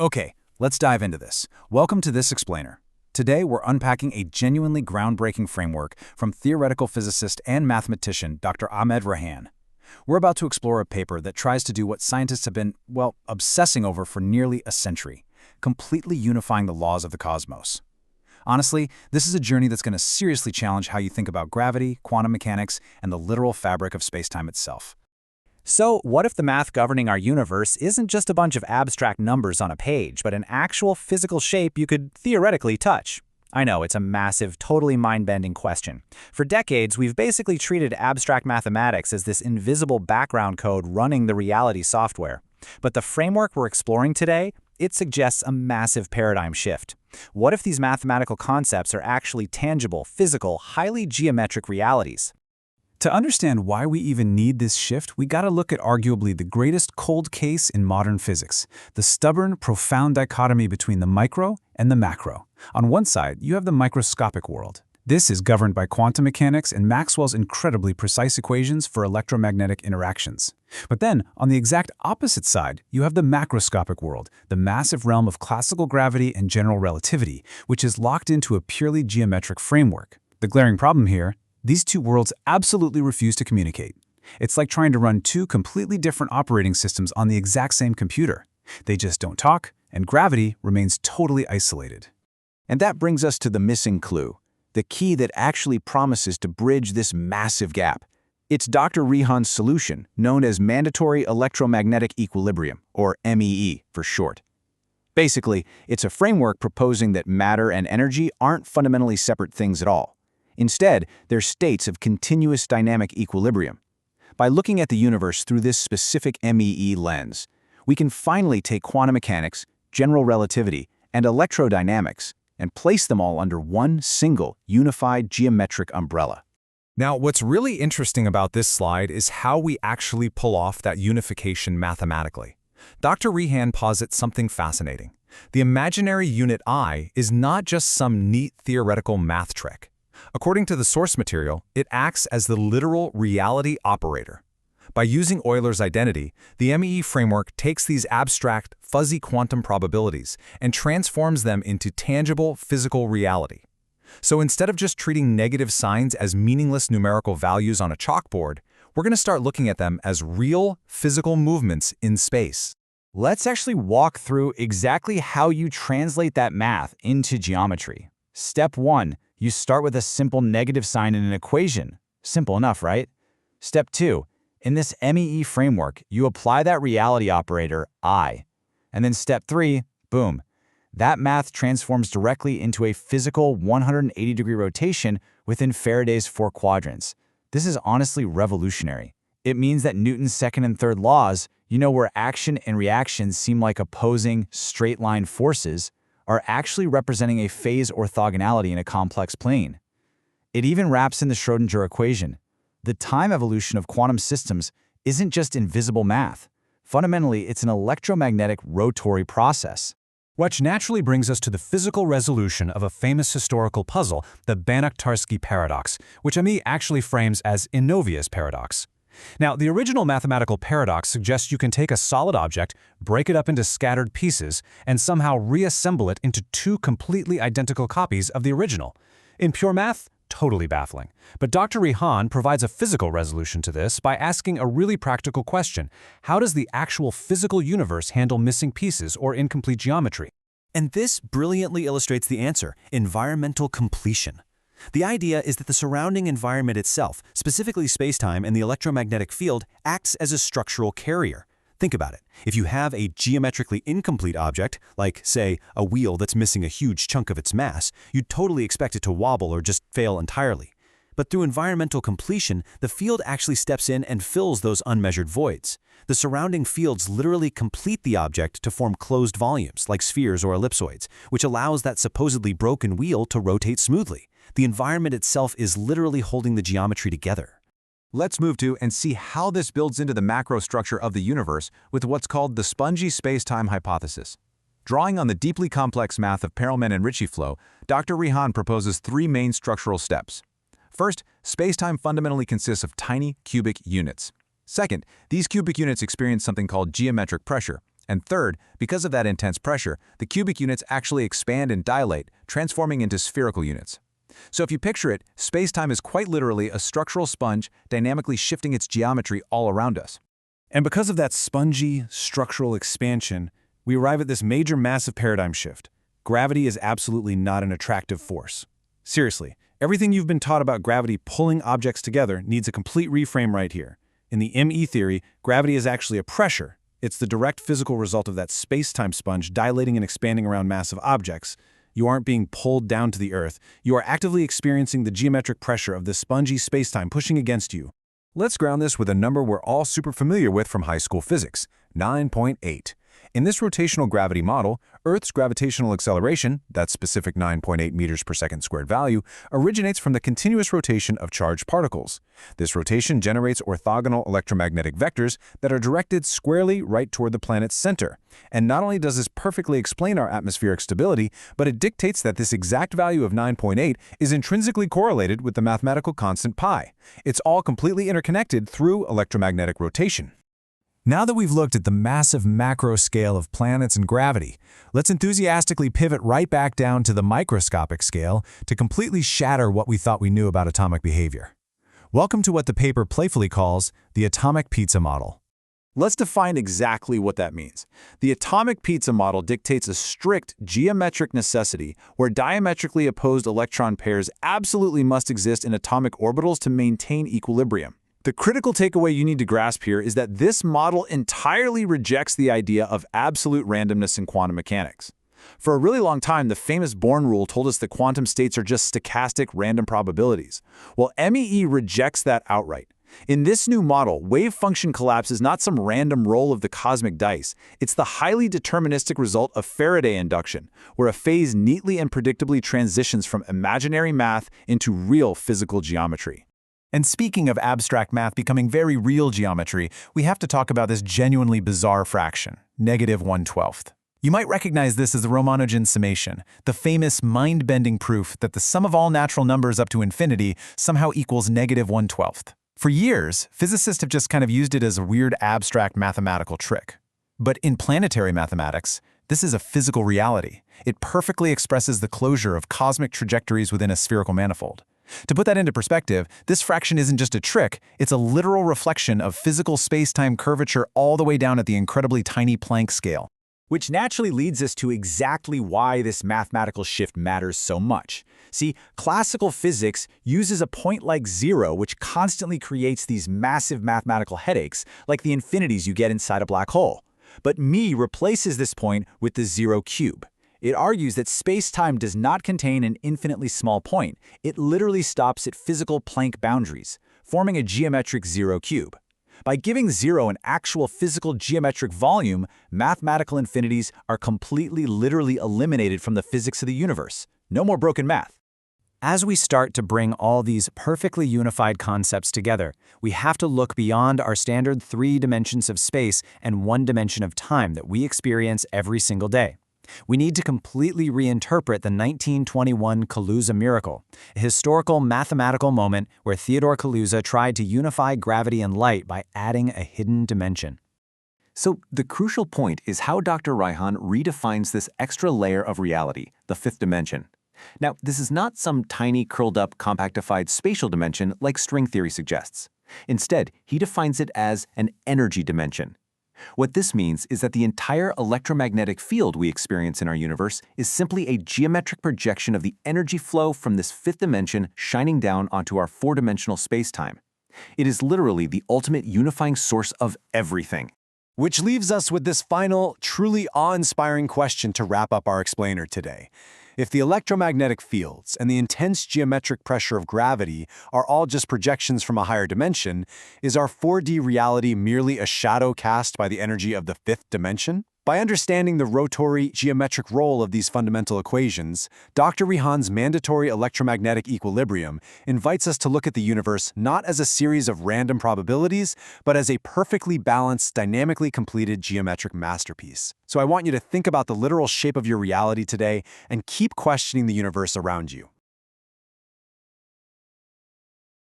Okay, let's dive into this. Welcome to This Explainer. Today, we're unpacking a genuinely groundbreaking framework from theoretical physicist and mathematician Dr. Ahmed Rayhan. We're about to explore a paper that tries to do what scientists have been, well, obsessing over for nearly a century, completely unifying the laws of the cosmos. Honestly, this is a journey that's going to seriously challenge how you think about gravity, quantum mechanics, and the literal fabric of spacetime itself. So, what if the math governing our universe isn't just a bunch of abstract numbers on a page, but an actual physical shape you could theoretically touch? I know, it's a massive, totally mind-bending question. For decades, we've basically treated abstract mathematics as this invisible background code running the reality software. But the framework we're exploring today, it suggests a massive paradigm shift. What if these mathematical concepts are actually tangible, physical, highly geometric realities? To understand why we even need this shift, we gotta look at arguably the greatest cold case in modern physics, the stubborn, profound dichotomy between the micro and the macro. On one side, you have the microscopic world. This is governed by quantum mechanics and Maxwell's incredibly precise equations for electromagnetic interactions. But then, on the exact opposite side, you have the macroscopic world, the massive realm of classical gravity and general relativity, which is locked into a purely geometric framework. The glaring problem here: these two worlds absolutely refuse to communicate. It's like trying to run two completely different operating systems on the exact same computer. They just don't talk, and gravity remains totally isolated. And that brings us to the missing clue, the key that actually promises to bridge this massive gap. It's Dr. Rayhan's solution, known as Mandatory Electromagnetic Equilibrium, or MEE for short. Basically, it's a framework proposing that matter and energy aren't fundamentally separate things at all. Instead, they're states of continuous dynamic equilibrium. By looking at the universe through this specific MEE lens, we can finally take quantum mechanics, general relativity, and electrodynamics and place them all under one single, unified geometric umbrella. Now, what's really interesting about this slide is how we actually pull off that unification mathematically. Dr. Rayhan posits something fascinating. The imaginary unit I is not just some neat theoretical math trick. According to the source material, it acts as the literal reality operator. By using Euler's identity, the MEE framework takes these abstract, fuzzy quantum probabilities and transforms them into tangible physical reality. So instead of just treating negative signs as meaningless numerical values on a chalkboard, we're going to start looking at them as real, physical movements in space. Let's actually walk through exactly how you translate that math into geometry. Step 1. You start with a simple negative sign in an equation. Simple enough, right? Step 2. In this MEE framework, you apply that reality operator, I. And then step 3, boom. That math transforms directly into a physical 180-degree rotation within Faraday's 4 quadrants. This is honestly revolutionary. It means that Newton's second and third laws, where action and reaction seem like opposing, straight-line forces, are actually representing a phase orthogonality in a complex plane. It even wraps in the Schrödinger equation. The time evolution of quantum systems isn't just invisible math. Fundamentally, it's an electromagnetic rotatory process. Which naturally brings us to the physical resolution of a famous historical puzzle, the Banach-Tarski paradox, which MEE actually frames as Innovia's paradox. Now, the original mathematical paradox suggests you can take a solid object, break it up into scattered pieces, and somehow reassemble it into two completely identical copies of the original. In pure math, totally baffling. But Dr. Rayhan provides a physical resolution to this by asking a really practical question: how does the actual physical universe handle missing pieces or incomplete geometry? And this brilliantly illustrates the answer: environmental completion. The idea is that the surrounding environment itself, specifically spacetime and the electromagnetic field, acts as a structural carrier. Think about it. If you have a geometrically incomplete object, like, say, a wheel that's missing a huge chunk of its mass, you'd totally expect it to wobble or just fail entirely. But through environmental completion, the field actually steps in and fills those unmeasured voids. The surrounding fields literally complete the object to form closed volumes, like spheres or ellipsoids, which allows that supposedly broken wheel to rotate smoothly. The environment itself is literally holding the geometry together. Let's move to and see how this builds into the macro structure of the universe with what's called the spongy spacetime hypothesis. Drawing on the deeply complex math of Perelman and Ricci flow, Dr. Rayhan proposes 3 main structural steps. First, spacetime fundamentally consists of tiny cubic units. Second, these cubic units experience something called geometric pressure, And third, because of that intense pressure, the cubic units actually expand and dilate, transforming into spherical units. So if you picture it, space-time is quite literally a structural sponge dynamically shifting its geometry all around us. And because of that spongy, structural expansion, we arrive at this major massive paradigm shift. Gravity is absolutely not an attractive force. Seriously, everything you've been taught about gravity pulling objects together needs a complete reframe right here. In the ME theory, gravity is actually a pressure. It's the direct physical result of that space-time sponge dilating and expanding around massive objects. You aren't being pulled down to the Earth. You are actively experiencing the geometric pressure of this spongy space-time pushing against you. Let's ground this with a number we're all super familiar with from high school physics, 9.8. In this rotational gravity model, Earth's gravitational acceleration, that specific 9.8 meters per second squared value, originates from the continuous rotation of charged particles. This rotation generates orthogonal electromagnetic vectors that are directed squarely right toward the planet's center. And not only does this perfectly explain our atmospheric stability, but it dictates that this exact value of 9.8 is intrinsically correlated with the mathematical constant pi. It's all completely interconnected through electromagnetic rotation. Now that we've looked at the massive macro scale of planets and gravity, let's enthusiastically pivot right back down to the microscopic scale to completely shatter what we thought we knew about atomic behavior. Welcome to what the paper playfully calls the atomic pizza model. Let's define exactly what that means. The atomic pizza model dictates a strict geometric necessity where diametrically opposed electron pairs absolutely must exist in atomic orbitals to maintain equilibrium. The critical takeaway you need to grasp here is that this model entirely rejects the idea of absolute randomness in quantum mechanics. For a really long time, the famous Born rule told us that quantum states are just stochastic random probabilities. Well, MEE rejects that outright. In this new model, wave function collapse is not some random roll of the cosmic dice. It's the highly deterministic result of Faraday induction, where a phase neatly and predictably transitions from imaginary math into real physical geometry. And speaking of abstract math becoming very real geometry, we have to talk about this genuinely bizarre fraction, -1/12. You might recognize this as the Ramanujan summation, the famous mind-bending proof that the sum of all natural numbers up to infinity somehow equals -1/12. For years, physicists have just kind of used it as a weird abstract mathematical trick. But in planetary mathematics, this is a physical reality. It perfectly expresses the closure of cosmic trajectories within a spherical manifold. To put that into perspective, this fraction isn't just a trick, it's a literal reflection of physical space-time curvature all the way down at the incredibly tiny Planck scale. Which naturally leads us to exactly why this mathematical shift matters so much. See, classical physics uses a point like 0, which constantly creates these massive mathematical headaches, like the infinities you get inside a black hole. But ME replaces this point with the 0 cube. It argues that space-time does not contain an infinitely small point. It literally stops at physical Planck boundaries, forming a geometric 0 cube. By giving 0 an actual physical geometric volume, mathematical infinities are completely literally eliminated from the physics of the universe. No more broken math. As we start to bring all these perfectly unified concepts together, we have to look beyond our standard 3 dimensions of space and 1 dimension of time that we experience every single day. We need to completely reinterpret the 1921 Kaluza miracle, a historical mathematical moment where Theodore Kaluza tried to unify gravity and light by adding a hidden dimension. So the crucial point is how Dr. Reihan redefines this extra layer of reality, the 5th dimension. Now, this is not some tiny curled-up compactified spatial dimension like string theory suggests. Instead, he defines it as an energy dimension. What this means is that the entire electromagnetic field we experience in our universe is simply a geometric projection of the energy flow from this 5th dimension shining down onto our 4-dimensional space-time. It is literally the ultimate unifying source of everything. Which leaves us with this final, truly awe-inspiring question to wrap up our explainer today. If the electromagnetic fields and the intense geometric pressure of gravity are all just projections from a higher dimension, is our 4D reality merely a shadow cast by the energy of the 5th dimension? By understanding the rotatory geometric role of these fundamental equations, Dr. Reihan's mandatory electromagnetic equilibrium invites us to look at the universe not as a series of random probabilities, but as a perfectly balanced, dynamically completed geometric masterpiece. So I want you to think about the literal shape of your reality today and keep questioning the universe around you.